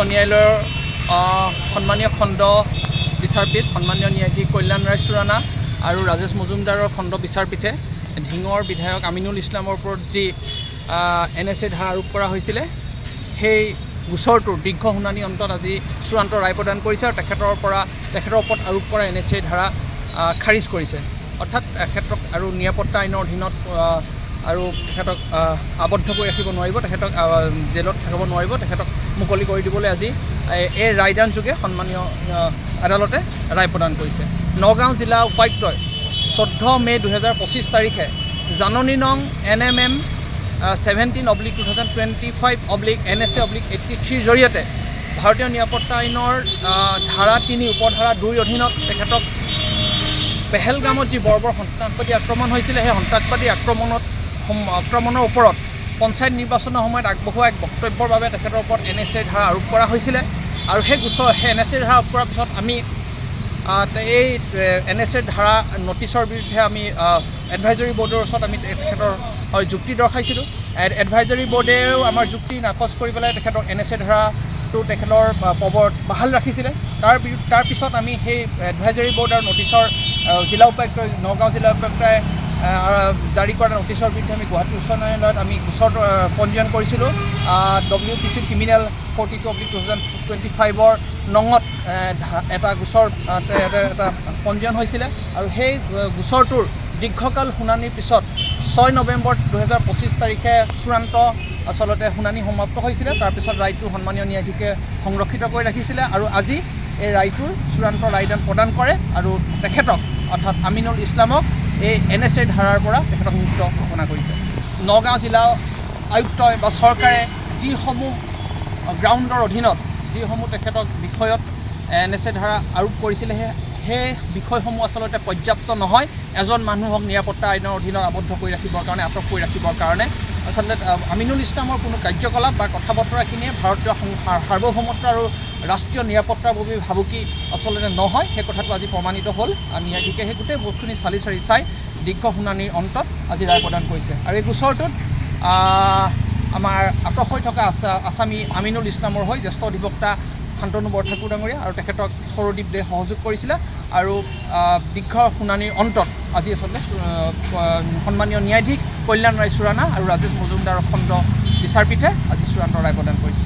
ন্যায়ালয়ৰ সন্মানীয় খণ্ড বিচাৰপীঠ সন্মানীয় ন্যায়াধীশ কল্যাণ ৰায় চুৰানা আৰু ৰাজেশ মজুমদাৰৰ খণ্ড বিচাৰপীঠে ঢিঙৰ বিধায়ক আমিনুল ইছলামৰ ওপৰত যি NSA ধাৰা আৰোপ কৰা হৈছিলে সেই গোচৰটোৰ দীৰ্ঘ শুনানি অন্তত আজি চূড়ান্ত ৰায় প্ৰদান কৰিছে আৰু তেখেতৰ ওপৰত আৰোপ কৰা NSA ধাৰা খাৰিজ কৰিছে। অৰ্থাৎ তেখেতক আৰু নিৰাপত্তা আইনৰ অধীনত আৰু তেখেতক আবদ্ধ কৰি ৰাখিব নোৱাৰিব, তেখেতক জেলত থাকিব নোৱাৰিব, তেখেতক মুকলি কৰি দিবলৈ আজি এই ৰায়দান যোগে সন্মানীয় আদালতে ৰায় প্ৰদান কৰিছে। নগাঁও জিলা উপায়ুক্তই 14 মে 2025 তাৰিখে জাননী নং NMM 17/2025/NSA/83 জৰিয়তে ভাৰতীয় নিৰাপত্তা আইনৰ ধাৰা 3 উপধাৰা 2 অধীনত তেখেতক পেহেলগামত যি বৰ্বৰ সন্ত্ৰাসবাদী আক্ৰমণ হৈছিলে সেই সন্ত্ৰাসবাদী আক্ৰমণৰ ওপৰত পঞ্চায়ত নিৰ্বাচনৰ সময়ত আগবঢ়োৱা এক বক্তব্যৰ বাবে তেখেতৰ ওপৰত NSA ধাৰা আৰোপ কৰা হৈছিলে আৰু সেই NSA ধাৰা আৰোপ কৰাৰ পিছত আমি এই NSA ধাৰা নটিচৰ বিৰুদ্ধে আমি এডভাইজৰী বৰ্ডৰ ওচৰত আমি তেখেতৰ যুক্তি দৰ্শাইছিলোঁ। এডভাইজৰী বৰ্ডেও আমাৰ যুক্তি নাকচ কৰি পেলাই তেখেতৰ NSA ধাৰাটো তেখেতৰ বাহাল ৰাখিছিলে। তাৰ পিছত আমি সেই এডভাইজৰী বৰ্ড আৰু নটিচৰ নগাঁও জিলা উপায়ুক্তই জাৰি কৰা নটিচৰ বিৰুদ্ধে আমি গুৱাহাটী উচ্চ ন্যায়ালয়ত আমি গোচৰ পঞ্জীয়ন কৰিছিলোঁ। WPC ক্ৰিমিনেল 42/2025 নঙত এটা গোচৰ এটা পঞ্জীয়ন হৈছিলে আৰু সেই গোচৰটোৰ দীৰ্ঘকাল শুনানিৰ পিছত 6 নৱেম্বৰ 2025 তাৰিখে চূড়ান্ত আচলতে শুনানি সমাপ্ত হৈছিলে। তাৰপিছত ৰায়টো সন্মানীয় ন্যায়াধীশে সংৰক্ষিত কৰি ৰাখিছিলে আৰু আজি এই ৰায়টোৰ চূড়ান্ত ৰায়দান প্ৰদান কৰে আৰু তেখেতক অৰ্থাৎ আমিনুল ইছলামক এই NSA ধাৰাৰ পৰা তেখেতক মুক্ত ঘোষণা কৰিছে। নগাঁও জিলা আয়ুক্তই বা চৰকাৰে যিসমূহ গ্ৰাউণ্ডৰ অধীনত যিসমূহ তেখেতক বিষয়ত NSA ধাৰা আৰোপ কৰিছিলে সেই বিষয়সমূহ আচলতে পৰ্যাপ্ত নহয়। এজন মানুহক নিৰাপত্তা আইনৰ অধীনত আবদ্ধ কৰি ৰাখিবৰ কাৰণে, আটক কৰি ৰাখিবৰ কাৰণে আচলতে আমিনুল ইছলামৰ কোনো কাৰ্যকলাপ বা কথা বতৰাখিনিয়ে ভাৰতীয় সাৰ্বভৌমত্ব আৰু ৰাষ্ট্ৰীয় নিৰাপত্তাৰ বাবে ভাবুকি আচলতে নহয়, সেই কথাটো আজি প্ৰমাণিত হ'ল। ন্যায়াধীশে সেই গোটেই বস্তুখিনি চালি চাই দীৰ্ঘ শুনানিৰ অন্তত আজি ৰায় প্ৰদান কৰিছে আৰু এই গোচৰটোত আমাৰ আটক হৈ থকা আছামী আমিনুল ইছলামৰ হৈ জ্যেষ্ঠ অধিবক্তা শান্তনু বৰঠাকুৰ ডাঙৰীয়া আৰু তেখেতক সৌৰদীপ দে সহযোগ কৰিছিলে আৰু দীৰ্ঘ শুনানিৰ অন্তত আজি আচলতে সন্মানীয় ন্যায়াধীশ কল্যাণ ৰায় চুৰানা আৰু ৰাজেশ মজুমদাৰৰ খণ্ড বিচাৰপীঠে আজি চূড়ান্ত ৰায় প্ৰদান কৰিছে।